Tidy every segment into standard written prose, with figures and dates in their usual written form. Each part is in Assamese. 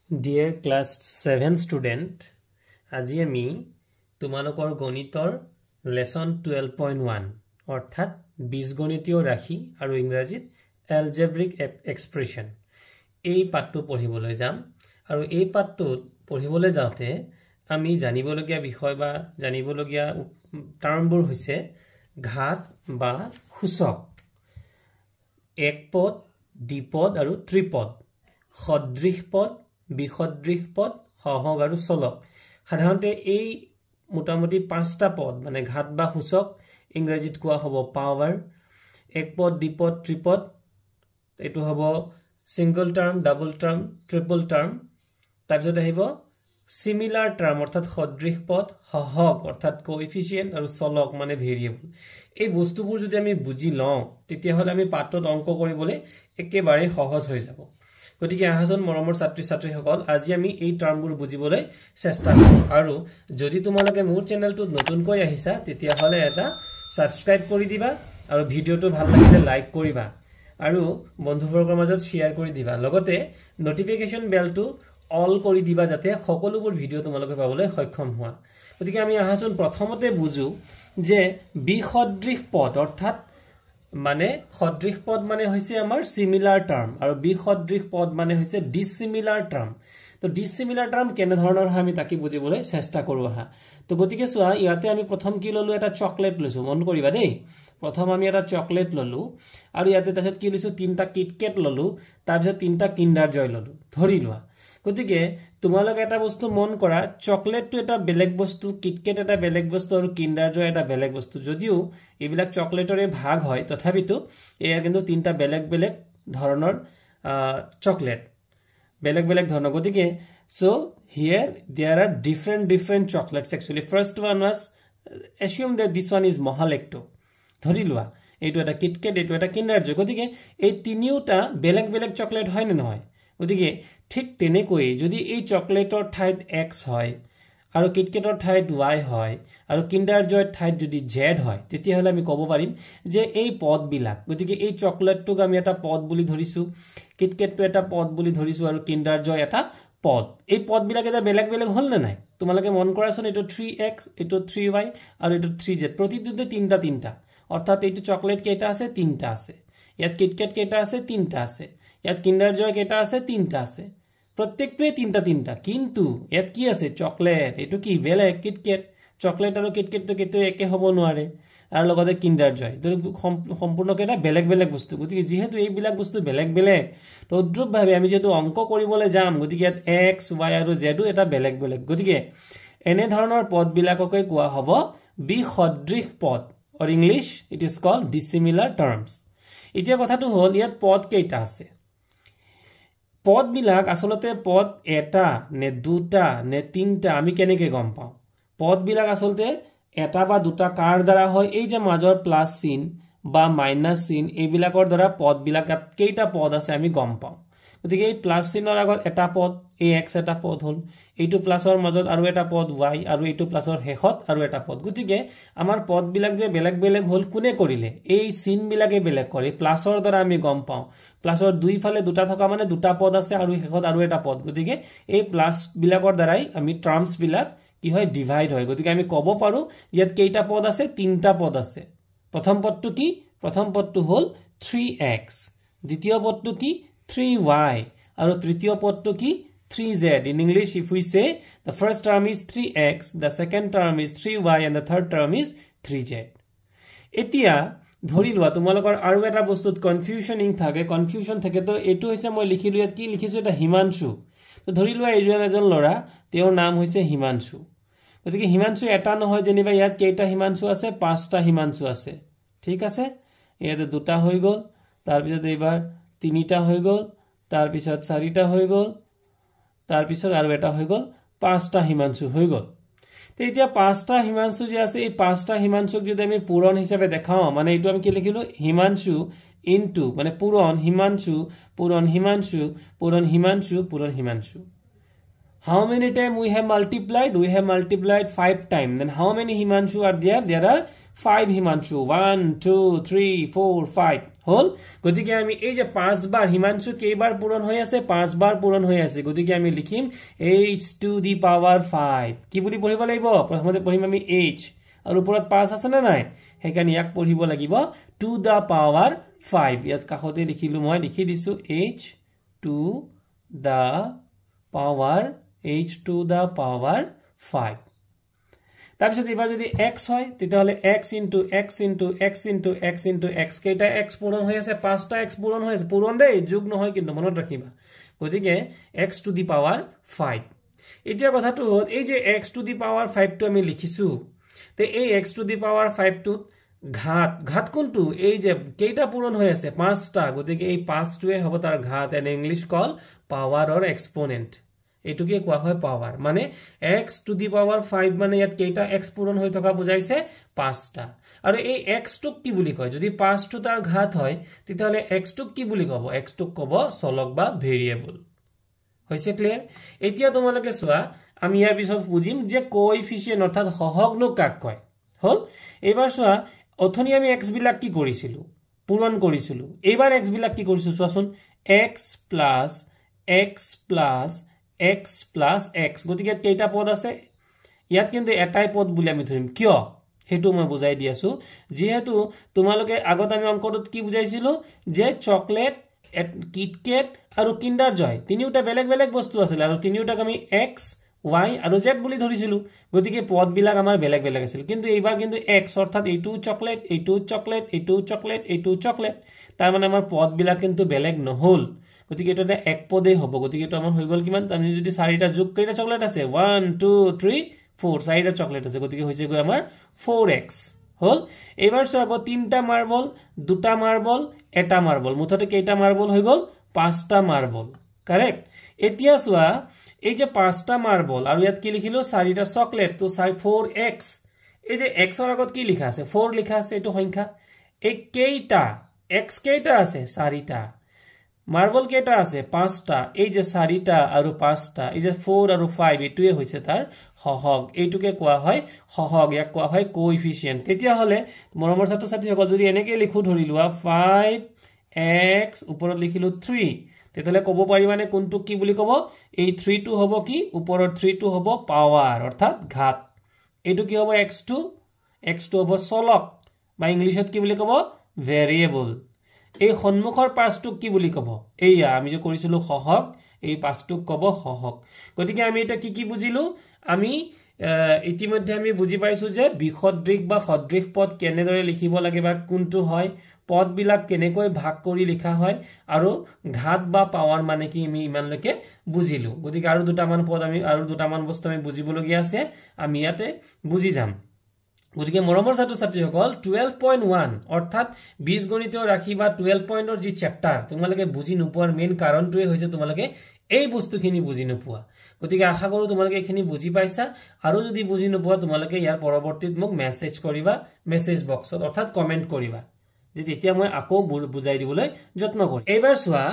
Dear class 7 student, আজি আমি তোমালোকৰ গণিতৰ lesson 12.1 অৰ্থাৎ বীজগণিতীয় ৰাশি আৰু ইংৰাজীত algebraic expression এই পাঠটো পঢ়িবলৈ যাম আৰু এই পাঠটো পঢ়িবলৈ যাওঁতে আমি জানিবলগীয়া বিষয় বা জানিবলগীয়া টাৰ্মবোৰ হৈছে ঘাত বা সূচক এক পদ দ্বিপদ আৰু ত্ৰিপদ সদৃশ পদ বিসদৃশ পদ সহগ আৰু চলক সাধাৰণতে এই মোটামুটি পাঁচটা পদ মানে ঘাত বা সূচক ইংৰাজীত কোৱা হ'ব পাৱাৰ এক পদ দ্বিপদ ত্ৰিপদ এটো হ'ব single term double term triple term তাৰপিছত আহিব সিমিলাৰ টাৰ্ম অৰ্থাৎ সদৃশ পদ সহগ অৰ্থাৎ কোএফিসিয়েন্ট আৰু চলক মানে ভেৰিয়েবল এই বস্তুবোৰ যদি আমি বুজি লওঁ তেতিয়া হলে আমি পাঠত অংক কৰিবলৈ একেবাৰে সহজ হৈ যাব গতিকে আহাজন মৰমৰ ছাত্ৰী ছাত্ৰী সকল আজি আমি এই টাৰ্মবোৰ বুজিবলৈ চেষ্টা কৰিম আৰু যদি তোমালোকে মোৰ চেনেলটোত নতুনকৈ আহিছা তেতিয়া হলে এটা সাবস্ক্ৰাইব কৰি দিবা আৰু ভিডিওটো ভাল লাগিলে লাইক কৰিবা আৰু বন্ধুবৰ্গৰ মাজত শেয়াৰ কৰি দিবা লগতে নটিফিকেশন বেলটো অল কৰি দিবা যাতে সকলোবোৰ ভিডিও তোমালোকে পাবলৈ সক্ষম হোৱা গতিকে আমি আহাজন প্ৰথমতে বুজো যে বিসদৃশ পদ অৰ্থাৎ মানে সদৃশ পদ মানে হৈছে আমাৰ সিমিলাৰ টাৰ্ম আৰু বিসদৃশ পদ মানে হৈছে ডিসিমিলাৰ টাৰ্ম তো ডিসিমিলাৰ টাৰ্ম কেনে ধৰণৰ হয় আমি তাকি বুজিবলৈ চেষ্টা কৰো আহা তো গতিকে সোৱা ইয়াতে আমি প্ৰথম কি ললো এটা চকলেট লৈছো মন কৰিবা দেই প্ৰথম আমি এটা চকলেট ললো আৰু ইয়াতে তাৰছত কি লৈছো তিনটা কিটকেট ললো তাৰপিছত তিনটা কিন্ডাৰ জয় ললো ধৰি লোৱা গতিকে তোমালোক এটা বস্তু মন কৰা চকলেটটো এটা বেলেগ বস্তু কিটকেট এটা বেলেগ বস্তু আৰু কিন্ডাৰ জয় এটা বেলেগ বস্তু যদিও এইবিলাক চকলেটৰে ভাগ হয় তথাপিতো এয়া কিন্তু তিনটা বেলেগ বেলেগ ধৰণৰ চকলেট বেলেগ বেলেগ ধৰণৰ গতিকে so here there are different chocolates actually first one was assume that this one is mohalekto ধৰি লোৱা এইটো এটা কিটকেট এইটো এটা কিন্ডাৰ জয় গতিকে এই তিনিওটা বেলেগ বেলেগ চকলেট হয় নে নহয় গতিকে ঠিক তেনেকৈ যদি এই চকলেটৰ ঠাইত x হয় আৰু কিটকেটৰ ঠাইত y হয় আৰু কিন্ডাৰ জয়ৰ ঠাইত যদি z হয় তেতিয়া হলে আমি ক'ব পাৰিম যে এই পদ বিলাক গতিকে এই চকলেটটোক আমি এটা পদ বুলি ধৰিছো কিটকেটটো এটা পদ বুলি ধৰিছো আৰু কিন্ডাৰ জয় এটা পদ এই পদ বিলাক এটা বেলেগ বেলেগ হল না নাই তোমালোকে মন কৰাছোন এটো 3x এটো 3y আৰু এটো 3z প্ৰতিটোতে তিনটা তিনটা অৰ্থাৎ এইটো চকলেট কেইটা আছে তিনটা আছে ইয়াত কিটকেট কেইটা আছে তিনটা আছে ইয়াত কিন্ডাৰ জয় কেইটা আছে তিনটা আছে প্ৰত্যেকটোৱে তিনটা তিনটা কিন্তু ইয়াত কি আছে চকলেট এটো কি বেলেগ কিটকেট চকলেট আৰু কিটকেটটো কেতে একে হ'ব নোৱাৰে আৰু লগতে কিন্ডাৰ জয় সম্পূৰ্ণ কেটা বেলেগ বেলেগ বস্তু গতিকে যেহেতু এই বিলাক বস্তু বেলেগ বেলেগ তদ্ৰুপ ভাবে আমি যেটো অংক কৰিবলৈ যাম গতিকে ইয়াত x y আৰু z এটা বেলেগ বেলেগ গতিকে এনে ধৰণৰ পদ বিলাককৈ কোৱা হ'ব বিসদৃশ পদ or English it is called dissimilar terms এতিয়া কথাটো হল ইয়াত পদ কেইটা আছে পদ বিলাক আসলতে পদ এটা নে দুটা নে তিনটা আমি কেনেকৈ গম পাওঁ পদ বিলাক আসলতে এটা বা দুটা কাৰ দ্বাৰা হয় এই যে মাজৰ প্লাস চিন বা মাইনাস চিন এই বিলাকৰ দ্বাৰা পদ বিলাক কেইটা পদ আছে আমি গম পাওঁ গতিকে এই প্লাস চিনৰ আগত এটা পদ এই x এটা পদ হল এইটো প্লাসৰ মাজত আৰু এটা পদ y আৰু এইটো প্লাসৰ শেষত আৰু এটা পদ গতিকে আমাৰ পদ বিলাক যে বেলেগ বেলেগ হল কোনে কৰিলে এই চিন বিলাকে বেলেগ কৰে প্লাসৰ দ্বাৰা আমি গম পাওঁ প্লাসৰ দুই ফালে দুটা থকা মানে দুটা পদ আছে আৰু শেষত আৰু এটা পদ গতিকে এই প্লাস বিলাকৰ দ্বাৰাই আমি টাৰ্মস বিলাক কি হয় ডিভাইড হয় গতিকে আমি ক'ব পাৰো ইয়াত কেইটা পদ আছে তিনটা পদ আছে প্ৰথম পদটো কি প্ৰথম পদটো হল 3x দ্বিতীয় পদটো কি 3y আৰু তৃতীয় পদটো কি 3z in English if we say the first term is 3x the second term is 3y and the third term is 3z এতিয়া ধৰি লোৱা তোমালোকৰ আৰু এটা বস্তুত কনফিউশনিং থাকে তো এটো হৈছে মই লিখিলো ইয়াত কি লিখিছো এটা হিমাংশু তো ধৰি লোৱা এজন লৰা তেওঁৰ নাম হৈছে হিমাংশু গতিকে হিমাংশু এটা নহয় যেনিবা ইয়াত কেইটা হিমাংশু আছে পাঁচটা হিমাংশু আছে ঠিক আছে ইয়াতে দুটা হৈ গল তাৰ পিছত এবাৰ তিনিটা হৈ গল তাৰ পিছত চাৰিটা হৈ গল তাৰ পিছত আৰু এটা হৈ গল পাঁচটা হিমাংশু হৈ গল তে এতিয়া পাঁচটা হিমাংশু যে আছে এই পাঁচটা হিমাংশুক যদি আমি পূৰণ হিচাপে দেখাও মানে এইটো আমি কি লিখিলো হিমাংশু ইনটু মানে পূৰণ হিমাংশু পূৰণ হিমাংশু পূৰণ হিমাংশু পূৰণ Himanshu how many time we have multiplied 5 times then how many himanshu are there are 5 himanshu 1 2 3 4 5 হল গতিকে আমি এই যে 5 বার হিমাংশু কেইবাৰ পূৰণ হৈ আছে 5 বাৰ পূৰণ হৈ আছে গতিকে আমি লিখিম h to the power 5 কি বুলি পঢ়িব লাগিব প্ৰথমতে পঢ়িম আমি h আৰু ওপৰত 5 আছে না নাই হেকানি ইয়াক পঢ়িব লাগিব to the power 5 ইয়াত কাখতে লিখিলো মই লিখি দিছো h to the power 5 তাৰপিছত এবাৰ যদি x হয় তেতিয়াহলে x into x into x into x into x কেইটা x পূৰণ হৈ আছে 5টা x পূৰণ হৈ আছে পূৰণ দেই যোগ নহয় কিন্তু মনত ৰাখিবা গতিকে x to the power 5 এতিয়া কথাটো হ'ল এই যে x to the power 5 টো আমি লিখিছো তে এই x to the power 5 টো ঘাত কোনটো এই যে কেইটা পূৰণ হৈ আছে 5টা গতিকে এই 5টোৱে হ'ব তাৰ ঘাত in English call power or exponent এটুকে কোৱা হয় পাৱাৰ মানে x to the power 5 মানে ইয়াত কেইটা x পূৰণ হৈ থকা বুজাইছে 5টা আৰু এই x টুক কি বুলি কয় যদি 5 টো তাৰ ঘাত হয় তেতিয়াহলে x টুক কি বুলি কব x টুক কব চলক বা ভেৰিয়েবল হৈছে ক্লিয়াৰ এতিয়া তোমালোকে চোৱা আমি ইয়াৰ পিছত বুজিম যে কোএফিচিয়েন্ট অৰ্থাৎ সহগনো কাক কয় হল এবাৰ চোৱা অথনি আমি x বিলাক কি কৰিছিলো পূৰণ কৰিছিলো এবাৰ x বিলাক কি কৰিছো চোৱাচোন x plus x গতিকে কেইটা পদ আছে ইয়াত কিন্তু এটাই পদ বুলি আমি ধৰিম কিয় হেতু মই বুজাই দি আছো যেহেতু তোমালোকে আগত আমি অংকটোত কি বুজাইছিলো যে চকলেট কিটকেট আৰু কিন্ডাৰ জয় তিনিটা বেলেগ বেলেগ বস্তু আছিল আৰু তিনিটাক আমি x y আৰু z বুলি ধৰিছিলো গতিকে পদ বিলাক আমাৰ বেলেগ বেলেগ আছিল কিন্তু এইবাৰ কিন্তু x অৰ্থাৎ এইটো চকলেট এইটো চকলেট এইটো চকলেট এইটো চকলেট তাৰ মানে আমাৰ পদ বিলাক কিন্তু বেলেগ নহল গতিকে এটা এক পদে হ'ব গতিকে এটা আমাৰ হৈ গল কিমান আমি যদি চাৰিটা যোগ কেইটা চকলেট আছে 1 2 3 4 চাৰিটা চকলেট আছে গতিকে হৈছে গৈ আমাৰ 4x হল এবাৰ সো আগত তিনটা মাৰ্বল দুটা মাৰ্বল এটা মাৰ্বল মুঠতে কেইটা মাৰ্বল হৈ গল পাঁচটা মাৰ্বল কাৰেক্ট এতিয়া সোৱা এই যে পাঁচটা মাৰ্বল আৰু ইয়াত কি লিখিলো চাৰিটা চকলেট তো 4x এই যে x ৰ আগত কি লিখা আছে 4 লিখা আছে এটো সংখ্যা এই কেইটা x কেইটা আছে চাৰিটা মাৰ্বল কেটা আছে পাঁচটা এই যে চাৰিটা আৰু পাঁচটা এই যে 4 আৰু 5 এটুৱে হৈছে তাৰ সহগ এইটুকে কোৱা হয় সহগ ইয়াক কোৱা হয় কোএফিচিয়েন্ট তেতিয়া হলে মৰমৰ ছাত্ৰ ছাত্ৰী সকল যদি এনেকে লিখু ধৰিলোৱা 5x ওপৰত লিখিলো 3 তেতিয়ালে ক'ব পাৰি মানে কোনটো কি বুলি ক'ব এই 3 টো হ'ব কি ওপৰত 3 টো হ'ব পাৱাৰ অৰ্থাৎ ঘাত এইটো কি হ'ব x2 হ'ব চলক বা ইংলিশত কি বুলি ক'ব ভেৰিয়েবল এই সন্মুখৰ পাঁচটুক কি বুলি ক'ব এইয়া আমি যে কৰিছিলো সহগ এই পাঁচটুক ক'ব সহগ গতিকে আমি এটা কি বুজিলো আমি ইতিমধ্যে আমি বুজি পাইছো যে বিসদৃশ বা সদৃশ পদ কেনেদৰে লিখিব লাগে বা কোনটো হয় পদ বিলাক কেনেকৈ ভাগ কৰি লিখা হয় আৰু ঘাত বা পাৱাৰ মানে কি আমি ইমানলৈকে বুজিলো গতিকে আৰু দুটামান পদ আমি আৰু দুটামান বস্তু আমি বুজিবলগীয়া আছে আমি ইয়াতে বুজি যাম গতিকে মৰমৰ ছাত্ৰ ছাত্ৰী সকল 12.1 অৰ্থাৎ বীজগণিতীয় ৰাশি বা 12 পইণ্টৰ যি চেপ্টাৰ তোমালোকে বুজি নোপোৱাৰ মেইন কাৰণটোৱে হৈছে তোমালোকে এই বস্তুখিনি বুজি নোপোৱা গতিকে আশা কৰো তোমালোকে এখিনি বুজি পাইছা আৰু যদি বুজি নোপোৱা তোমালোকে ইয়াৰ পৰৱৰ্তীত মোক মেছেজ কৰিবা মেছেজ বক্সত অৰ্থাৎ কমেন্ট কৰিবা যে তেতিয়া মই আকৌ বুজাই দিবলৈ যত্ন কৰিম এবাৰ চোৱা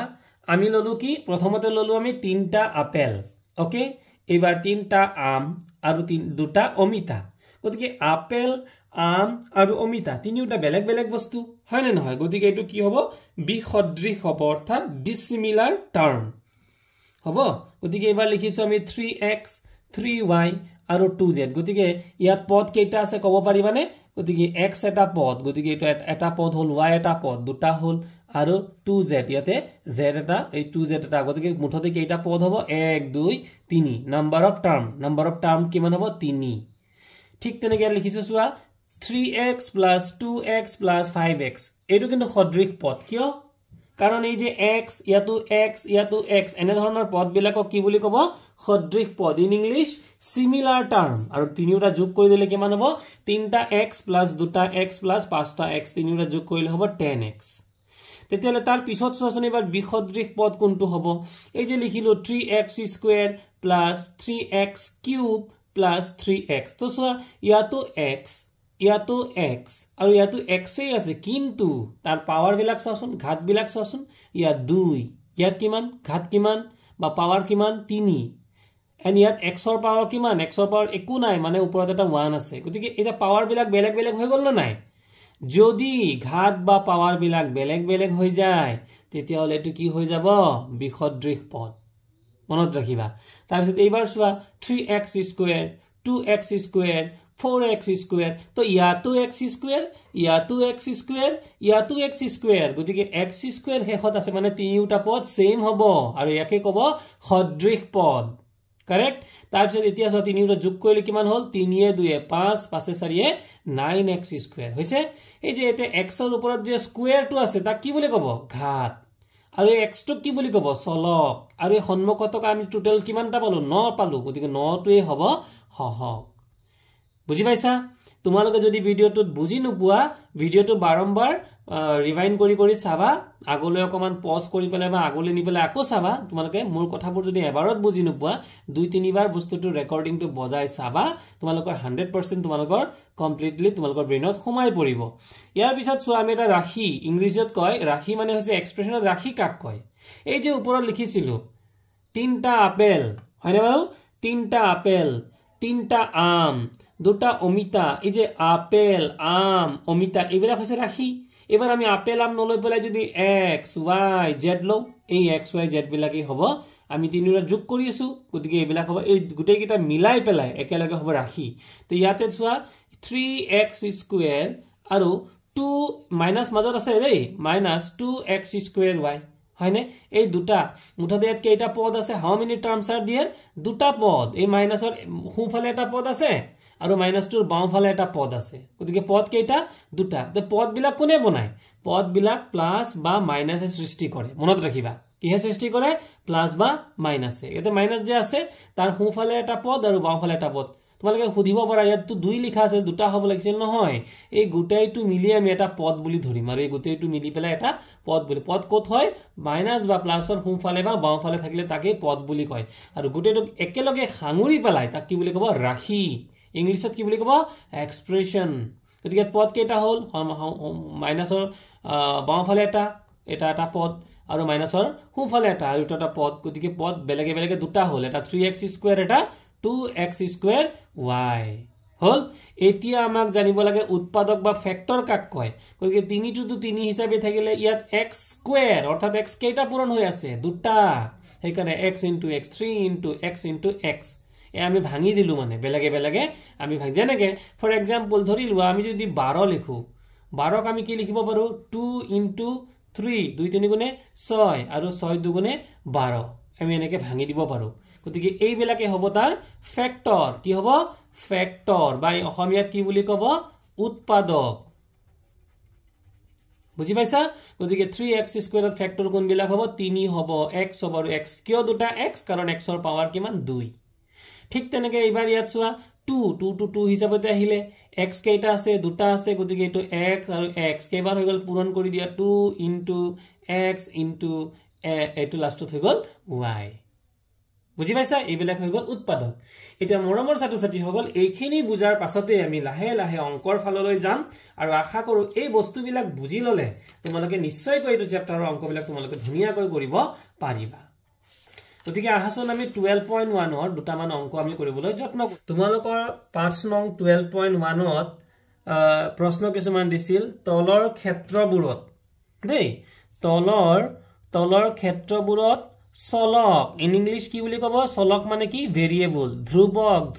আমি ললো কি প্ৰথমতে ললো আমি তিনটা আপেল ওকে এবাৰ তিনটা আম আৰু দুটা অমিতা গতিকে আপেল আম আৰু অমিতা তিনিটা বেলেগ বেলেগ বস্তু হয় নে নহয় গতিকে এটো কি হ'ব বিসদৃশ হ'ব অৰ্থাৎ ডিসিমিলাৰ টাৰ্ম হ'ব গতিকে এবাৰ লিখিছো আমি 3x 3y আৰু 2z গতিকে ইয়াত পদ কেইটা আছে ক'ব পাৰিবানে গতিকে x এটা পদ গতিকে এটো এটা পদ হল y এটা পদ দুটা হল আৰু 2z ইয়াতে z এটা এই 2z এটা গতিকে মুঠতে কেইটা পদ হ'ব 1 2 3 নাম্বাৰ অফ টাৰ্ম কিমান হ'ব 3 ঠিক তেনেকৈ লিখিছো চোৱা 3x plus 2x plus 5x এটো কিন্তু সদৃশ পদ কিয় কাৰণ এই যে x ইয়াতো x এনে ধৰণৰ পদ বিলাকক কি বুলি ক'ব সদৃশ পদ ইন ইংলিশ সিমিলাৰ টাৰ্ম আৰু তিনিটা যোগ কৰি দিলে কিমান হ'ব 3টা x plus 2টা x plus 5টা x তিনিটা যোগ কৰিলে হ'ব 10x তেতিয়ালে তাৰ পিছত চোৱাচোন এবাৰ বিসদৃশ পদ কোনটো হ'ব এই যে লিখিলো 3x square plus 3x cube plus 3x তো সোয়া ইয়াতো x আৰু ইয়াতো x এই আছে কিন্তু তাৰ পাৱাৰ বিলাক চোৱাচোন ঘাত বিলাক চোৱাচোন ইয়া 2 ইয়াত কিমান ঘাত কিমান বা পাৱাৰ কিমান 3 এন ইয়াত x ৰ পাৱাৰ কিমান x ৰ পাৱাৰ একো নাই মানে ওপৰত এটা 1 আছে গতিকে এটা পাৱাৰ বিলাক বেলেগ বেলেগ হৈ গল না নাই যদি ঘাত বা পাৱাৰ বিলাক বেলেগ বেলেগ হৈ যায় তেতিয়া হলে এটো কি হৈ যাব বিসদৃশ পদ মনত ৰাখিবা তাৰপিছত এইবাৰ চোৱা 3x square 2x square 4x square তো ইয়াতো x স্কয়াৰ ইয়াতো x স্কয়াৰ ইয়াতো x স্কয়াৰ গতিকে x স্কয়াৰ হেখত আছে মানে তিনিটা পদ সেম হ'ব আৰু ইয়াকে কব সদৃশ পদ কাৰেক্ট তাৰপিছত এতিয়া চোৱা তিনিটা যোগ কৰিলে কিমান হ'ল 3 এ 2 এ 5 5 এ 4 এ 9x স্কয়াৰ হৈছে এই যে এতে x ৰ ওপৰত যে স্কয়াৰটো আছে তাক কি বুলি কব ঘাত আৰু এই x টো কি বুলি কব চলক আৰু এই সন্মুখতক আমি টোটাল কিমানটা পালো 9 পালো গতিকে 9 টোৱে হ'ব সহগ বুজি পাইছা তোমালোকে যদি ভিডিওটো বুজি নোপোৱা ভিডিওটো বাৰম্বাৰ ৰিভাইন্ড কৰি চাবা আগলৈ অকমান পজ কৰি পেলাই বা আগলৈ নি পেলাই আকৌ চাবা তোমালোকে মোৰ কথাবোৰ যদি এবাৰত বুজি নোপোৱা দুই তিনিবাৰ বস্তুটো ৰেকৰ্ডিংটো বজাই চাবা তোমালোকৰ 100% তোমালোকৰ কমপ্লিটলি তোমালোকৰ ব্ৰেইনত সোমাই পৰিব ইয়াৰ পিছত চোৱা আমি এটা ৰাশি ইংলিছত কয় ৰাশি মানে হৈছে এক্সপ্ৰেছনত ৰাশি কাক কয় এই যে ওপৰত লিখিছিলো তিনটা আপেল হয়নে বাৰু তিনটা আপেল তিনটা আম দুটা অমিতা এই যে আপেল আম অমিতা এইবিলাক হৈছে ৰাশি এবাৰ আমি আপেল আম নলৈ পেলাই যদি x y z লও এই x y z বিলাকি হ'ব আমি তিনিটা যোগ কৰি আছো গতিকে এইবিলাক হ'ব এই গুটেই কিটা মিলাই পেলাই একেলগে হ'ব ৰাশি তো ইয়াতে চোৱা 3x স্কয়াৰ আৰু 2 মাইনাস মাজত আছে দেই মাইনাস 2x স্কয়াৰ y হয়নে এই দুটা মুঠতে ইয়াত কেইটা পদ আছে হাউ মেনি টার্মস আর দেয়ার দুটা পদ এই মাইনাসৰ সোঁফালে এটা পদ আছে আৰু মাইনাসটোৰ বাওঁফালে এটা পদ আছে গতিকে পদ কেইটা দুটা তে পদ বিলাক কোনে বনায় পদ বিলাক প্লাস বা মাইনাসে সৃষ্টি কৰে মনত ৰাখিবা কিহে সৃষ্টি কৰে প্লাস বা মাইনাসে এতে মাইনাস যে আছে তাৰ সোঁফালে এটা পদ আৰু বাওঁফালে এটা পদ তোমালোকে খুদিব পাৰা ইয়াত তো দুই লিখা আছে দুটা হ'ব লাগিছিল নহয় এই গোটেইটো মিলি আমি এটা পদ বুলি ধৰিম আৰু এই গোটেইটো মিলি পেলাই এটা পদ বুলি পদ ক'ত হয় মাইনাস বা প্লাসৰ সোঁফালে বা বাওঁফালে থাকিলে তাকে পদ বুলি কয় আৰু গোটেইটো একেলগে সাঙুৰি পেলাই তাক কি বুলি ক'ব ৰাশি ইংলিছত কি বুলি ক'ব এক্সপ্ৰেছন গতিকে পদ কেইটা হ'ল মাইনাসৰ বাওঁফালে এটা এটা পদ আৰু মাইনাসৰ সোঁফালে এটা আৰু এটা পদ গতিকে পদ বেলেগে বেলেগে দুটা হ'ল এটা 3x স্কয়াৰ এটা 2x স্কয়াৰ y হল এতিয়া আমাক জানিব লাগে উৎপাদক বা ফ্যাক্টৰ কাক কয় গতিকে 3 টু 3 হিচাপে থাকিলে ইয়াত x স্কয়াৰ অৰ্থাৎ x কেইটা পূৰণ হৈ আছে দুটা হেকানে x * x 3 * x * x এ আমি ভাঙি দিলু মানে বেলেগে বেলেগে আমি ভাঙ যেনেকে ফৰ এক্সাম্পল ধৰিলু আমি যদি 12 লিখো 12 ক আমি কি লিখিব পাৰো 2 * 3 2 3 গুণে 6 আৰু 6 2 গুণে 12 আমি এনেকে ভাঙি দিব পাৰো গতিকে এই বিলাকে হ'ব তাৰ ফ্যাক্টৰ কি হ'ব ফ্যাক্টৰ বা অসমীয়াত কি বুলি কব উৎপাদক বুজি পাইছা গতিকে 3x স্কয়াৰত ফ্যাক্টৰ কোন বিলাক হ'ব 3 হ'ব x হ'ব আৰু x কিয় দুটা x কাৰণ x ৰ পাৱাৰ কিমান 2 ঠিক তেনেকে এবাৰ ইয়াত চোৱা 2 হিচাপতে আহিলে x কেইটা আছে দুটা আছে গতিকে এটো x আৰু x কেইবাৰ হৈ গল পূৰণ কৰি দিয়া 2 * x * এটো লাষ্টত হৈ গল y বুজি পাইছা এইবিলাক হৈ গল উৎপাদক এটা মৰমৰ ছাত্ৰ-ছাত্ৰী হগল এইখিনি বুজাৰ পাছতে আমি লাহে লাহে অংকৰ ফাললৈ যাম আৰু আশা কৰো এই বস্তুবিলাক বুজি ললে তোমালোকে নিশ্চয়কৈ এইটো চেপ্টাৰৰ অংকবিলাক তোমালোকে ধুনিয়াকৈ কৰিব পাৰিবা গতিকে আহাচোন আমি 12.1 ৰ দুটামান অংক আমি কৰিবলৈ যত্ন তোমালোকৰ পাঁচ নং 12.1 ত প্ৰশ্ন কিছুমান দিছিল তলৰ ক্ষেত্ৰবোৰত দেই তলৰ ক্ষেত্ৰবোৰত চলক ইন ইংলিশ কি বুলি কব চলক মানে কি ভেৰিয়েবল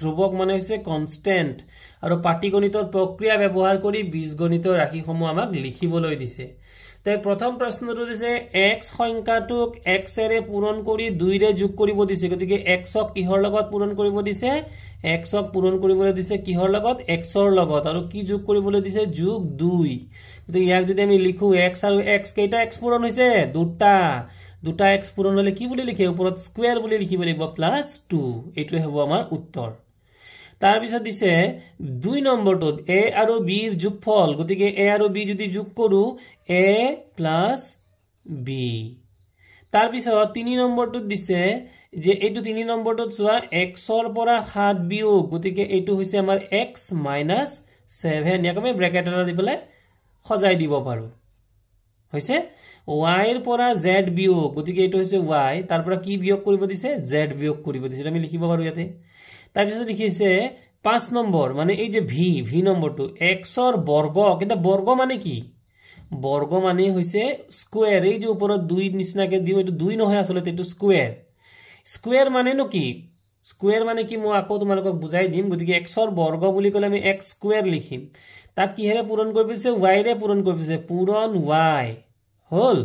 ধ্ৰুৱক মানে হৈছে কনস্ট্যান্ট আৰু পাটিগণিতৰ প্ৰক্ৰিয়া ব্যৱহাৰ কৰি বীজগণিতৰ ৰাশিসমূহ আমাক লিখিবলৈ দিছে তাই প্ৰথম প্ৰশ্নটো দিছে x সংখ্যাটোক x এৰে পূৰণ কৰি 2 ৰে যোগ কৰিব দিছে গতিকে x ক কিহৰ লগত পূৰণ কৰিব দিছে x ক পূৰণ কৰিবলৈ দিছে কিহৰ লগত x ৰ লগত আৰু কি যোগ কৰিবলৈ দিছে যোগ 2 গতিকে ইয়াক যদি আমি লিখো x আৰু x কেইটা x পূৰণ হৈছে দুটা x পূৰণ হলে কি বুলি লিখে ওপৰত স্কয়াৰ বুলি লিখিব লাগিব +2 এটোই হ'ব আমাৰ উত্তৰ তাৰ পিছত দিছে 2 নম্বৰটোত a আৰু b ৰ যোগফল গতিকে a আৰু b যদি যোগ কৰো a + b তাৰ পিছত 3 নম্বৰটোত দিছে যে এইটো 3 নম্বৰটোত চোৱা x ৰ পৰা 7 বিয়োগ গতিকে এইটো হৈছে আমাৰ x - 7 ইয়াক আমি ব্ৰেকেট এটা দি পেলাই সজাই দিব পাৰো হৈছে y ৰ পৰা z বিয়োগ গতিকে এইটো হৈছে y তাৰ পৰা কি বিয়োগ কৰিব দিছে z বিয়োগ কৰিব দিছে আমি লিখিব পাৰো ইয়াতে তাৰ পিছত লিখিছে 5 নম্বৰ মানে এই যে ভি নম্বৰটো x ৰ বৰ্গ কিন্তু বৰ্গ মানে কি বৰ্গ মানে হৈছে স্কয়াৰ এই যে ওপৰত 2 নিচিনাকে দিও এটো 2 নহয় আসলে এটো স্কয়াৰ স্কয়াৰ মানে নো কি স্কয়াৰ মানে কি মই আকৌ তোমালোকক বুজাই দিম গতিকে x ৰ বৰ্গ বুলি কলে আমি x স্কয়াৰ লিখিম তাক কিহেৰে পূৰণ কৰিব দিছে y ৰে পূৰণ কৰিব দিছে পূৰণ y হল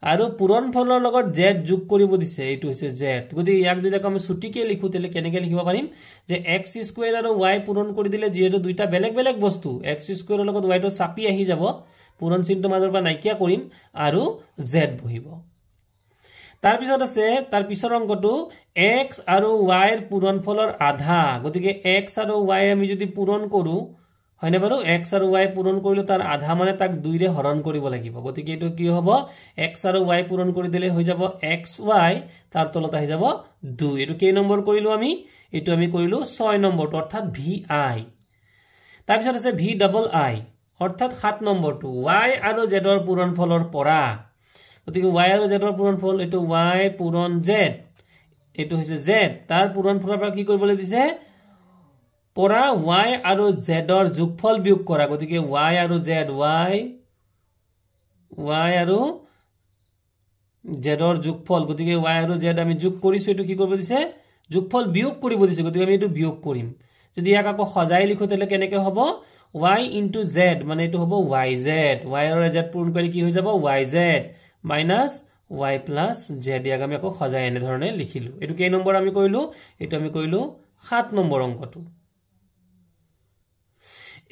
আৰু পূৰণ ফলৰ লগত z যোগ কৰিব দিছে এইটো হৈছে z গতিকে ইয়াক যদি আমি ছুটিকে লিখো তেলে কেনেকৈ লিখিব পাৰিম যে x স্কয়াৰ আৰু y পূৰণ কৰি দিলে যেহেতু দুইটা বেলেগ বেলেগ বস্তু x স্কয়াৰৰ লগত y টো চাপি আহি যাব পূৰণ চিহ্নটো মাজৰ পৰা নাইকিয়া কৰিম আৰু z বহিব তাৰ পিছত আছে তাৰ পিছৰ অংকটো x আৰু y ৰ পূৰণফলৰ আধা গতিকে x আৰু y আমি যদি পূৰণ কৰো হয়নে বাৰু x আৰু y পূৰণ কৰিলে তাৰ আধা মানে তাক 2 ৰে হৰণ কৰিব লাগিব গতিকে এটো কি হ'ব x আৰু y পূৰণ কৰি দিলে হৈ যাব xy তাৰ তলত আহি যাব 2 এটো কেই নম্বৰ কৰিলো আমি এটো আমি কৰিলো 6 নম্বৰ অৰ্থাৎ vi তাৰ পিছত আছে v ডাবল i অৰ্থাৎ 7 নম্বৰটো y আৰু z ৰ পূৰণফলৰ পৰা গতিকে y আৰু z ৰ পূৰণফল এটো y পূৰণ z এটো হৈছে z তাৰ পূৰণফলৰ পৰা কি কৰিবলৈ দিছে পৰা y আৰু z ৰ যোগফল বিয়োগ কৰা গতিকে y আৰু z y আৰু z ৰ যোগফল গতিকে y আৰু z আমি যোগ কৰিছো এটো কি কৰিব দিছে যোগফল বিয়োগ কৰিব দিছে গতিকে আমি এটো বিয়োগ কৰিম যদি ইয়াক আকৌ সজাই লিখো তেলে কেনেকৈ হ'ব y * z মানে এটো হ'ব yz y আৰু z পূৰণ কৰি কি হৈ যাব yz minus y plus z ইয়াক আমি আকৌ সজাই এনে ধৰণে লিখিলো এটো কেই নম্বৰ আমি কৰিলো এটো আমি কৰিলো 7 নম্বৰ অংকটো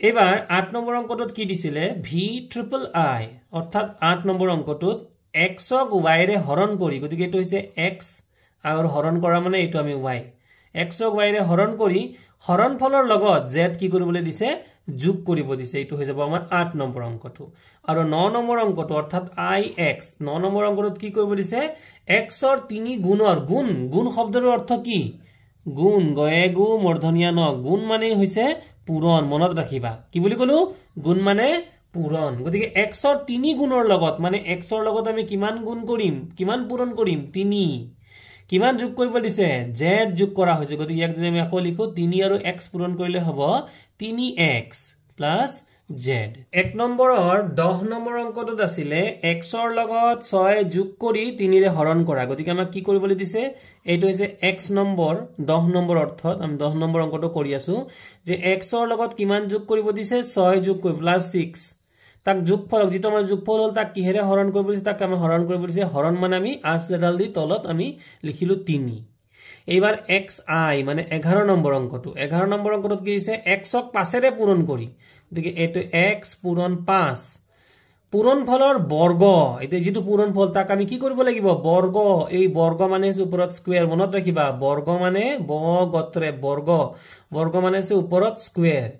এবাৰ 8 নম্বৰ অংকটোত কি দিছিলে v ট্ৰিপল i অৰ্থাৎ 8 নম্বৰ অংকটোত x ক y ৰে হৰণ কৰি গতিকে এটো হৈছে x আৰু হৰণ কৰা মানে এটো আমি y x ক y ৰে হৰণ কৰি হৰণ ফলৰ লগত z কি কৰিবলৈ দিছে যোগ কৰিব দিছে এটো হৈ যাব আমাৰ 8 নম্বৰ অংকটো আৰু 9 নম্বৰ অংকটো অৰ্থাৎ ix 9 নম্বৰ অংকটোত কি কৰিব দিছে x ৰ 3 গুণৰ গুণ শব্দৰ অৰ্থ কি গুণ গয়ে গু মূৰ্ধনিয়া ন গুণ মানে হৈছে পূৰণ মনত ৰাখিবা কি বুলি কলো গুণ মানে পূৰণ গতিকে x ৰ 3 গুণৰ লগত মানে x ৰ লগত আমি কিমান গুণ কৰিম কিমান পূৰণ কৰিম 3 কিমান যোগ কৰিব দিছে z যোগ কৰা হৈছে গতিকে ইয়াক যদি আমি আকৌ লিখো 3 আৰু x পূৰণ কৰিলে হ'ব 3x + z 1 নম্বৰৰ 10 নম্বৰ অংকটোত আছিলে x ৰ লগত 6 যোগ কৰি 3 ৰে হৰণ কৰা গতিকে আমাক কি কৰিবলৈ দিছে এইটো হৈছে x নম্বৰ 10 নম্বৰ অৰ্থত আমি 10 নম্বৰ অংকটো কৰি আছো যে x ৰ লগত কিমান যোগ কৰিব দিছে 6 যোগ কৰি +6 তাক যোগফল যেটো আমাৰ যোগফল হল তাক কিহেৰে হৰণ কৰিব দিছে তাক আমি হৰণ কৰিব দিছে হৰণ মানে আমি আছলেডাল দি তলত আমি লিখিলো 3 এইবাৰ xi মানে 11 নম্বৰ অংকটো 11 নম্বৰ অংকটোত কি দিছে x ক 5 ৰে পূৰণ কৰি গতিকে এটো x পূৰণ 5 পূৰণ ফলৰ বৰ্গ এতে যেটো পূৰণ ফল তাক আমি কি কৰিব লাগিব বৰ্গ এই বৰ্গ মানে হৈছে ওপৰত স্কয়াৰ মনত ৰাখিবা বৰ্গ মানে বগত্ৰে বৰ্গ মানে হৈছে ওপৰত স্কয়াৰ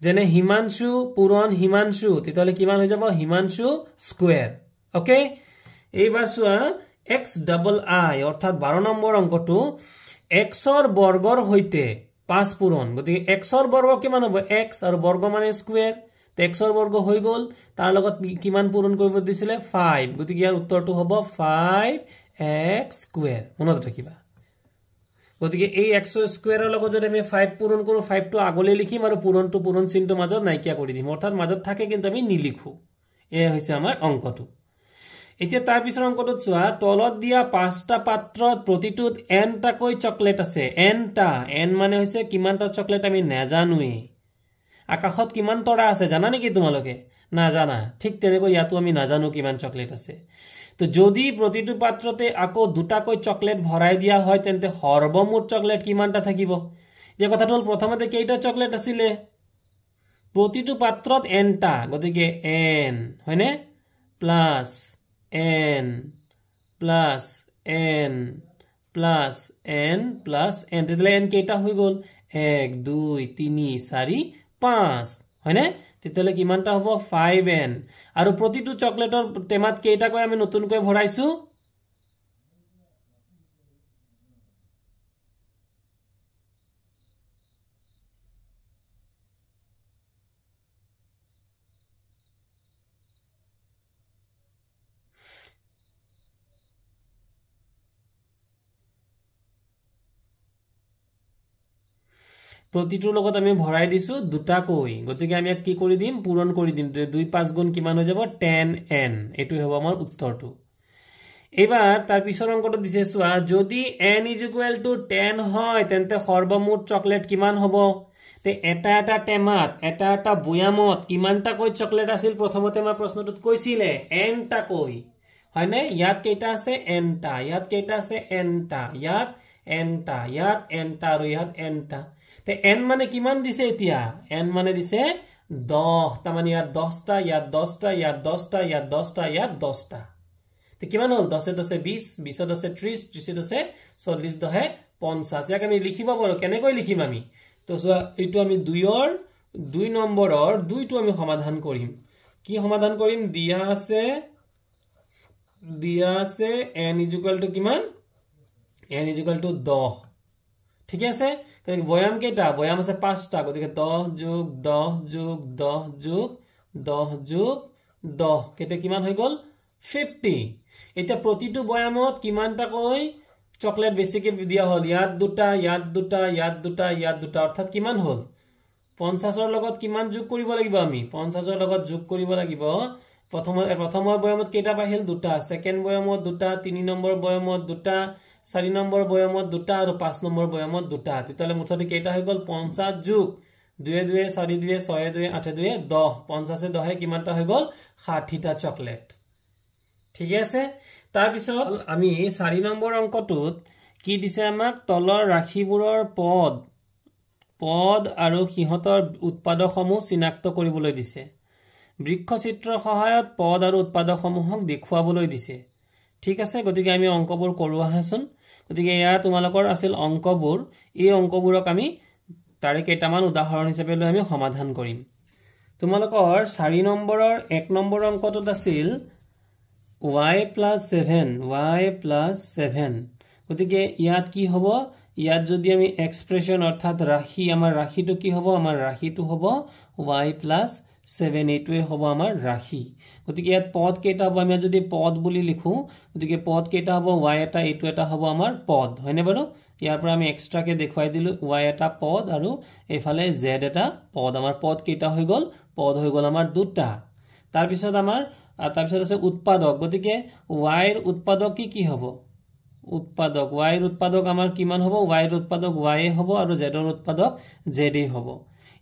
যেনে হিমাংশু পূৰণ হিমাংশু তেতিয়ালে কিমান হৈ যাব হিমাংশু স্কয়াৰ ওকে এইবাৰ চোৱা x ডাবল i অৰ্থাৎ 12 নম্বৰ অংকটো x ৰ বৰ্গৰ হৈতে 5 পূৰণ গতিকে x ৰ বৰ্গ কিমান হ'ব x আৰু বৰ্গ মানে স্কয়াৰ তে x ৰ বৰ্গ হৈ গল তাৰ লগত কিমান পূৰণ কৰিব দিছিলে 5 গতিকে ইয়াৰ উত্তৰটো হ'ব 5x স্কয়াৰ মনত ৰাখিবা গতিকে এই x স্কয়াৰৰ লগত যদি আমি 5 পূৰণ কৰো 5 টো আগলৈ লিখিম আৰু পূৰণটো পূৰণ চিহ্নটো মাজত নাইকিয়া কৰি দিম অৰ্থাৎ মাজত থাকে কিন্তু আমি নিলিখো এই হৈছে আমাৰ অংকটো এতিয়া তাৰ পিছৰ অংকটোত চোৱা তলত দিয়া 5টা পাত্ৰত প্ৰতিটোত n টাকৈ চকলেট আছে n মানে হৈছে কিমানটা চকলেট আমি নাজানোৱে আকাশত কিমান তৰা আছে জানা নেকি তোমালোকে না জানা ঠিক তেনেকৈ ইয়াতো আমি নাজানো কিমান চকলেট আছে তো যদি প্ৰতিটো পাত্ৰতে আকৌ দুটাকৈ চকলেট ভৰাই দিয়া হয় তেন্তে সৰ্বমুঠ চকলেট কিমানটা থাকিব যে কথাটো হল প্ৰথমতে কেইটা চকলেট আছিল প্ৰতিটো পাত্ৰত n টা গতিকে n হয়নে plus n plus n plus n plus n তেতিয়ালে n কেইটা হৈ গল 1 2 3 4 5 হয়নে তেতিয়ালে কিমানটা হ'ব 5n আৰু প্ৰতিটো চকলেটৰ টেমাত কেইটা কৈ আমি নতুনকৈ ভৰাইছো প্ৰতিটোৰ লগত আমি ভৰাই দিছো দুটা কৈ গতিকে আমি কি কৰি দিম পূৰণ কৰি দিম 2 5 গুণ কিমান হৈ যাব 10n এটো হ'ব আমাৰ উত্তৰটো এবাৰ তাৰ পিছৰ অংকটো দিছে চোৱা যদি n = 10 হয় তেন্তে সৰ্বমুঠ চকলেট কিমান হ'ব তে এটা টেমাত এটা বুয়ামত কিমানটা কৈ চকলেট আছিল প্ৰথমতে মই প্ৰশ্নটোত কৈছিলে n টা কৈ হয়নে ইয়াত কেইটা আছে n টা ইয়াত কেইটা আছে n টা ইয়াত n টা ইয়াত n টা আৰু ইয়াত n টা তে n মানে কিমান দিছে এতিয়া n মানে দিছে 10 তা মানে ইয়াত 10 টা ইয়াত 10 টা ইয়াত 10 টা ইয়াত 10 টা ইয়াত 10 টা তে কিমান হল 10 10 20 20 10 30 30 10 40 10 50 ইয়াক আমি লিখিব পাৰো কেনেকৈ লিখিম আমি তো সোয়া এটো আমি 2 নম্বৰৰ 2 টো আমি সমাধান কৰিম কি সমাধান কৰিম দিয়া আছে n = কিমান n = 10 ঠিক আছে কাৰণ বয়াম কেইটা বয়াম আছে 5টা গতিকে 10 + 10 + 10 + 10 + 10 কেতে কিমান হৈ গল 50 এটা প্ৰতিটো বয়ামত কিমানটা কৈ চকলেট বেছিকে দিয়া হল ইয়াত দুটা ইয়াত দুটা ইয়াত দুটা ইয়াত দুটা অৰ্থাৎ কিমান হল 50 ৰ লগত কিমান যোগ কৰিব লাগিব আমি 50 ৰ লগত যোগ কৰিব লাগিব প্ৰথমৰ বয়ামত কেইটা পাহিল দুটা সেকেন্ড বয়ামত দুটা 3 নম্বৰ বয়ামত দুটা 4 নম্বৰ বয়ামত দুটা আৰু 5 নম্বৰ বয়ামত দুটা তেতিয়ালে মুঠতে কেইটা হৈ গল 50 যোগ 2 2 4 2 6 2 8 2 10 50 10 কিমানটা হৈ গল 60 টা চকলেট ঠিক আছে তাৰ পিছত আমি 4 নম্বৰ অংকটোত কি দিছে আমাক তলৰ ৰাশিবোৰৰ পদ আৰু সিহঁতৰ উৎপাদকসমূহ চিনাক্ত কৰিবলৈ দিছে বৃক্ষচিত্ৰৰ সহায়ত পদ আৰু উৎপাদকসমূহক দেখুৱাবলৈ দিছে ঠিক আছে গতিকে আমি অংকবোৰ কৰো আহাচোন গতিকে ইয়া তোমালোকৰ আছিল অংকবোৰ এই অংকবোৰক আমি তাৰে কেইটামান উদাহৰণ হিচাপে লৈ আমি সমাধান কৰিম তোমালোকৰ 4 নম্বৰৰ 1 নম্বৰ অংকটোত আছিল y + 7 গতিকে ইয়াত কি হ'ব ইয়াত যদি আমি এক্সপ্ৰেছন অৰ্থাৎ ৰাশি আমাৰ ৰাশিটো কি হ'ব আমাৰ ৰাশিটো হ'ব y + 7 এইটোৱে হ'ব আমাৰ ৰাশি গতিকে ইয়াত পদ কেইটা হ'ব আমি যদি পদ বুলি লিখো গতিকে পদ কেইটা হ'ব y এটা এইটো এটা হ'ব আমাৰ পদ হয়নে বাৰু ইয়াৰ পৰা আমি এক্সট্ৰাকে দেখুৱাই দিলো y এটা পদ আৰু এফালে z এটা পদ আমাৰ পদ কেইটা হৈ গল আমাৰ দুটা তাৰ পিছত আমাৰ তাৰপিছত আছে উৎপাদক গতিকে y ৰ উৎপাদক কি হ'ব উৎপাদক y ৰ উৎপাদক আমাৰ কিমান হ'ব y ৰ উৎপাদক y হ'ব আৰু z ৰ উৎপাদক z হ'ব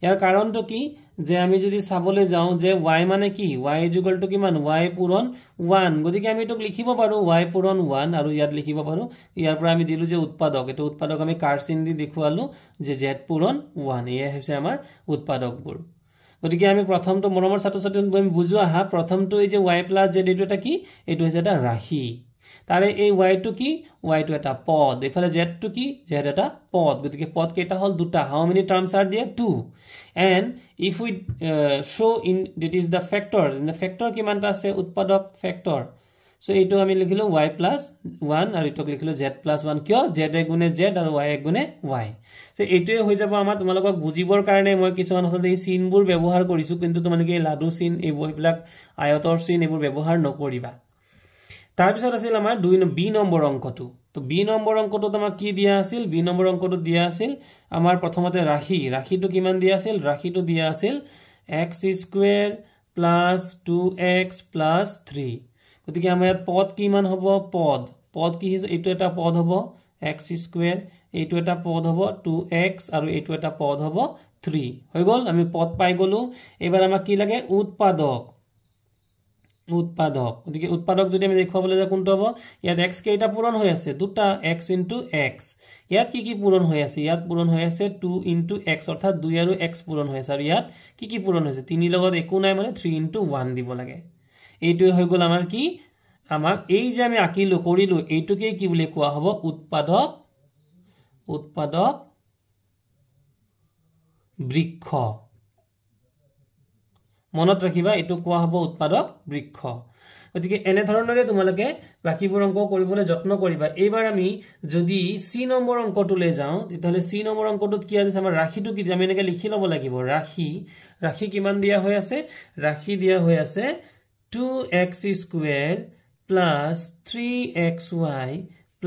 ইয়াৰ কাৰণটো কি যে আমি যদি চাবলৈ যাওঁ যে y মানে কি y = কিমান y পূৰণ 1 গতিকে আমি এটোক লিখিব পাৰো y পূৰণ 1 আৰু ইয়াত লিখিব পাৰো ইয়াৰ পৰা আমি দিলু যে উৎপাদক এটো উৎপাদক আমি কাৰ্ড চিন দি দেখুৱালো যে z পূৰণ 1 এয়া হৈছে আমাৰ উৎপাদকবোৰ গতিকে আমি প্ৰথমটো মৰমৰ ছাত্ৰ-ছাত্ৰী আমি বুজো আহা প্ৰথমটো এই যে y + z এইটো এটা কি এইটো হৈছে এটা ৰাশি তাৰে এই y টো কি y টো এটা পদ এফালে z টো কি z এটা পদ গতিকে পদ কেইটা হল দুটা how many terms are there 2 and if we show in that is the factor in the factor কিমানটা আছে উৎপাদক factor so এইটো আমি লিখিলো y + 1 আৰু এটোক লিখিলো z + 1 কিয় z গুণে z আৰু y গুণে y so এইটোৱে হৈ যাব আমাৰ তোমালোকক বুজিবৰ কাৰণে মই কিছুমান আসলে এই চিনবোৰ ব্যৱহাৰ কৰিছো কিন্তু তোমালোকে লাডু চিন এই বহিবিলাক আয়তৰ চিন এইবোৰ ব্যৱহাৰ নকৰিবা তাৰ পিছত আছিল আমাৰ 2 বি নম্বৰ অংকটো তো বি নম্বৰ অংকটোত আমাক কি দিয়া আছিল বি নম্বৰ অংকটো দিয়া আছিল আমাৰ প্ৰথমতে ৰাশিটো কিমান দিয়া আছিল ৰাশিটো দিয়া আছিল x² + 2x + 3 গতিকে আমাৰ ইয়াত পদ কিমান হ'ব পদ কি এইটো এটা পদ হ'ব x² এইটো এটা পদ হ'ব 2x আৰু এইটো এটা পদ হ'ব 3 হৈ গল আমি পদ পাই গলো এবাৰ আমাক কি লাগে উৎপাদক গতিকে উৎপাদক যদি আমি দেখুৱাবলৈ যা কোনটো হ'ব ইয়াত x কেইটা পূৰণ হৈ আছে দুটা x * x ইয়াত কি পূৰণ হৈ আছে ইয়াত পূৰণ হৈ আছে 2 * x অৰ্থাৎ 2 আৰু x পূৰণ হৈ আছে আৰু ইয়াত কি পূৰণ হৈছে 3 লগত একো নাই মানে 3 * 1 দিব লাগে এইটোৱে হৈ গল আমাৰ কি আমাক এই যে আমি আকিলো কৰিলো এইটোকে কি বুলি কোৱা হ'ব উৎপাদক বৃক্ষ মনত ৰাখিবা এটো কোৱা হ'ব উৎপাদক বৃক্ষ গতিকে এনে ধৰণৰে তোমালোকে বাকিবোৰ অংক কৰিবলৈ যত্ন কৰিবা এইবাৰ আমি যদি সি নম্বৰ অংকটোলৈ যাওঁ তেতিয়ালে সি নম্বৰ অংকটোত কি আছে আমাৰ ৰাশিটো কি আমি এনেকৈ লিখি লব লাগিব ৰাশি কিমান দিয়া হৈ আছে ৰাশি দিয়া হৈ আছে 2x² + 3xy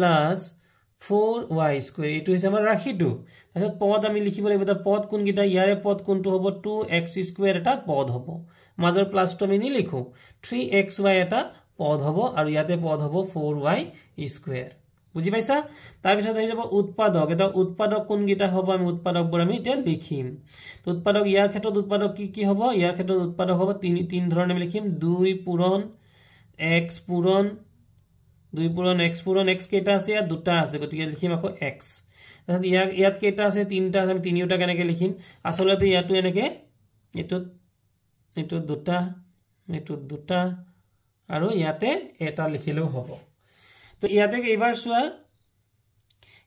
+ 4y স্কয়াৰ এটো হৈছে আমাৰ ৰাশিটো তাৰপিছত পদ আমি লিখিব লাগিব তাৰ পদ কোনকিটা ইয়াৰে পদ কোনটো হ'ব 2x স্কয়াৰ এটা পদ হ'ব মাজৰ প্লাসটো আমি নিলিখো 3xy এটা পদ হ'ব আৰু ইয়াতে পদ হ'ব 4y স্কয়াৰ বুজি পাইছা তাৰ পিছত হৈ যাব উৎপাদক এটা উৎপাদক কোনকিটা হ'ব আমি উৎপাদকবোৰ আমি এতিয়া লিখিম তো উৎপাদক ইয়াৰ ক্ষেত্ৰত উৎপাদক কি কি হ'ব ইয়াৰ ক্ষেত্ৰত উৎপাদক হ'ব তিন ধৰণে আমি লিখিম 2 পূৰণ x পূৰণ 2 পূৰণ x কেটা আছে ইয়াত দুটা আছে গতিকে লিখিম আকৌ x তাৰপিছত ইয়াত কেটা আছে তিনটা আছে আমি তিনিটা কেনেকৈ লিখিম আসলতে ইয়াটো এনেকে এটো দুটা আৰু ইয়াতে এটা লিখিলেও হ'ব তো ইয়াতে এবাৰ চোৱা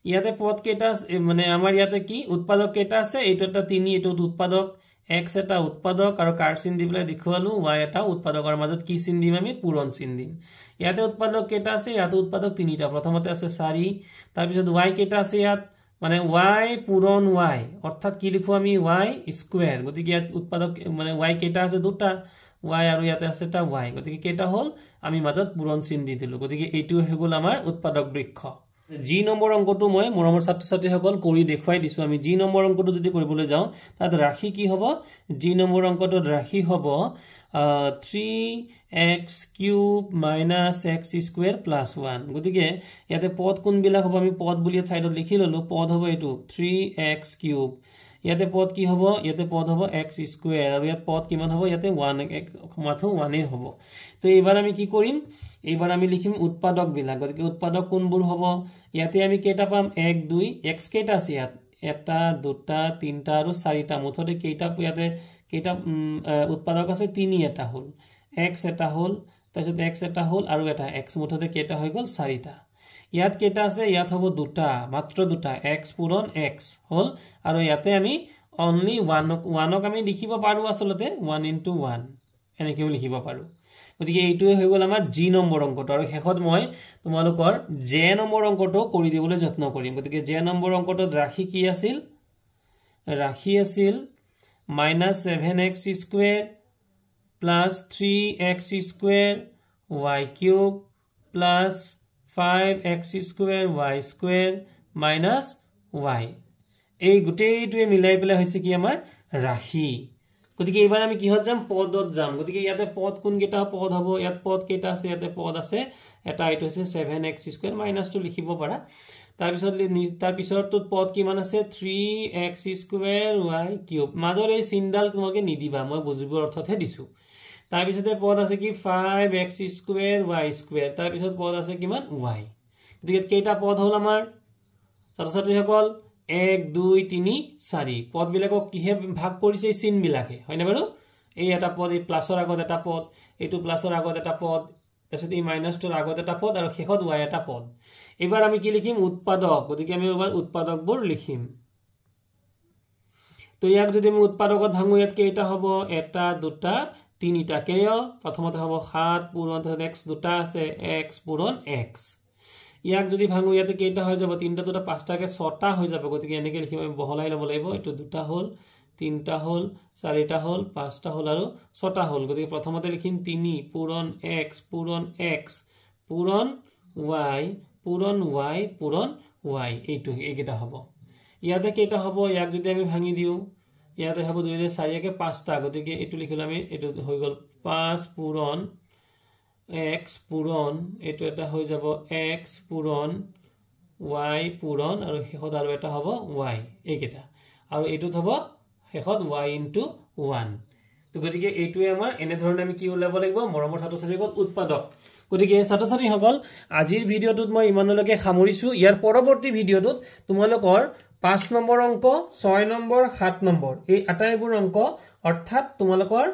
ইয়াতে পদ কেটা মানে আমাৰ ইয়াতে কি উৎপাদক কেটা আছে এইটো এটা 3 এইটো উৎপাদক x এটা উৎপাদক আৰু কাৰ চিন দি বলে দেখুৱালো y এটা উৎপাদকৰ মাজত কি চিন দিম আমি পূৰণ চিন দিম ইয়াতে উৎপাদক কেটা আছে ইয়াতে উৎপাদক তিনিটা প্ৰথমতে আছে 4 তাৰ পিছত y কেটা আছে ইয়াত মানে y পূৰণ y অৰ্থাৎ কি লিখো আমি y স্কয়াৰ গতিকে ইয়াত উৎপাদক মানে y কেটা আছে দুটা y আৰু ইয়াতে আছে এটা y গতিকে কেটা হল আমি মাজত পূৰণ চিন দি দিলো গতিকে এইটো হৈ গল আমাৰ উৎপাদক বৃক্ষ জি নম্বৰ অংকটো মই মৰমৰ ছাত্ৰ-ছাত্ৰী সকল কৰি দেখুৱাই দিছো আমি জি নম্বৰ অংকটো যদি কৰিবলৈ যাও তাত ৰাশি কি হ'ব জি নম্বৰ অংকটোত ৰাশি হ'ব 3x কিউব - x স্কয়ার + 1 গতিকে ইয়াতে পদ কোনবিলাক হ'ব আমি পদ বুলি সাইডত লিখি ললো পদ হ'ব এটো 3x কিউব ইয়াতে পদ কি হ'ব ইয়াতে পদ হ'ব x স্কয়ার আৰু ইয়াত পদ কিমান হ'ব ইয়াতে 1 মাথো 1 এ হ'ব তো এবাৰ আমি কি কৰিম এবাৰ আমি লিখিম উৎপাদক বিলাক গতিকে উৎপাদক কোনবোৰ হ'ব ইয়াতে আমি কেটা পাম 1 2 x কেটা আছে ইয়াত এটা দুটা তিনটা আৰু চাৰিটা মুঠতে কেটা ইয়াতে কেটা উৎপাদক আছে 3 এটা হল x এটা হল তাৰপিছত x এটা হল আৰু এটা x মুঠতে কেটা হৈ গল চাৰিটা ইয়াত কেটা আছে ইয়াত হ'ব দুটা মাত্ৰ দুটা x পূৰণ x হল আৰু ইয়াতে আমি অনলি 1ক আমি লিখিব পাৰো আসলতে 1 * 1 এনেকেও লিখিব পাৰো গতিকে এইটোৱে হৈ গল আমাৰ জি নম্বৰ অংকটো আৰু শেষত মই তোমালোকৰ জে নম্বৰ অংকটো কৰি দিবলৈ যত্ন কৰিম গতিকে জে নম্বৰ অংকটোত ৰাশি কি আছিল ৰাশি আছিল -7x square + 3x square y cube + 5x square y square - y এই গোটেইটোৱে মিলাই পেলাই হৈছে কি আমাৰ ৰাশি গতিকে এবাৰ আমি কিহত যাম পদত যাম গতিকে ইয়াতে পদ কোন কেটা পদ হ'ব ইয়াত পদ কেটা আছে ইয়াতে পদ আছে এটা এইটো আছে 7x স্কয়ার - টো লিখিব পাৰা তাৰ পিছৰটো পদ কিমান আছে 3x স্কয়াৰ y কিউব মাজৰ এই চিনডাল তোমাকে নিদিবা মই বুজিবৰ অৰ্থতহে দিছো তাৰ পিছতে পদ আছে কি 5x স্কয়াৰ y স্কয়াৰ তাৰ পিছত পদ আছে কিমান y গতিকে কেটা পদ হল আমাৰ ছাত্ৰ-ছাত্ৰী সকল 1 2 3 4 পদ বিলাকক কিহে ভাগ কৰিছে চিন বিলাকে হয়নে বাৰু এই এটা পদ এই প্লাসৰ আগত এটা পদ এইটো প্লাসৰ আগত এটা পদ তাৰপিছত এই মাইনাসটোৰ আগত এটা পদ আৰু শেষত y এটা পদ এবাৰ আমি কি লিখিম উৎপাদক গতিকে আমি এবাৰ উৎপাদকবোৰ লিখিম তো ইয়াক যদি আমি উৎপাদকত ভাঙো ইয়াত কেটা হ'ব এটা দুটা তিনিটা কেয় প্ৰথমতে হ'ব 7 পূৰণ x দুটা আছে x পূৰণ x ইয়াক যদি ভাঙো ইয়াতে কেটা হৈ যাব তিনটা দুটা পাঁচটাকে ছটা হৈ যাব গতিকে এনেকে লিখিম আমি বহলাই লব লাগিব এটো দুটা হল তিনটা হল চাৰিটা হল পাঁচটা হল আৰু ছটা হল গতিকে প্ৰথমতে লিখিম 3 পূৰণ x পূৰণ x পূৰণ y পূৰণ y পূৰণ y এইটো এইকেটা হ'ব ইয়াতে কেটা হ'ব ইয়াক যদি আমি ভাঙি দিও ইয়াতে হ'ব 2 ৰে 4 কে 5টা গতিকে এটো লিখিলে আমি এটো হৈ গল 5 পূৰণ x পূৰণ এটো এটা হৈ যাব x পূৰণ y পূৰণ আৰু শেষত আৰু এটা হ'ব y এইকেটা আৰু এটোত হ'ব শেষত y * 1 তো গতিকে এইটোৱে আমাৰ এনে ধৰণে আমি কি উলাব লাগিব মৰমৰ ছাত্ৰ-ছাত্ৰীসকল উৎপাদক গতিকে ছাত্ৰ-ছাত্ৰীসকল আজিৰ ভিডিওটোত মই ইমানলৈকে সামৰিছো ইয়াৰ পৰৱৰ্তী ভিডিওটোত তোমালোকৰ 5 নম্বৰ অংক 6 নম্বৰ 7 নম্বৰ এই আটাইবোৰ অংক অৰ্থাৎ তোমালোকৰ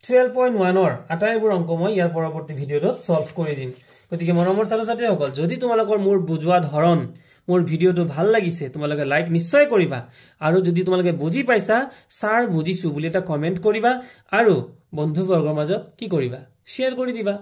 12.1 ৰ আটাইবোৰ অংক মই ইয়াৰ পৰৱৰ্তী ভিডিওটোত সলভ কৰি দিম গতিকে মৰমৰ ছাত্ৰ-ছাত্ৰীসকল যদি তোমালোকৰ মোৰ বুজোৱা ধৰণ মোৰ ভিডিওটো ভাল লাগিছে তোমালোকে লাইক নিশ্চয় কৰিবা আৰু যদি তোমালোকে বুজি পাইছা স্যাৰ বুজিছো বুলি এটা কমেন্ট কৰিবা আৰু বন্ধুবৰ্গৰ মাজত কি কৰিবা শেয়াৰ কৰি দিবা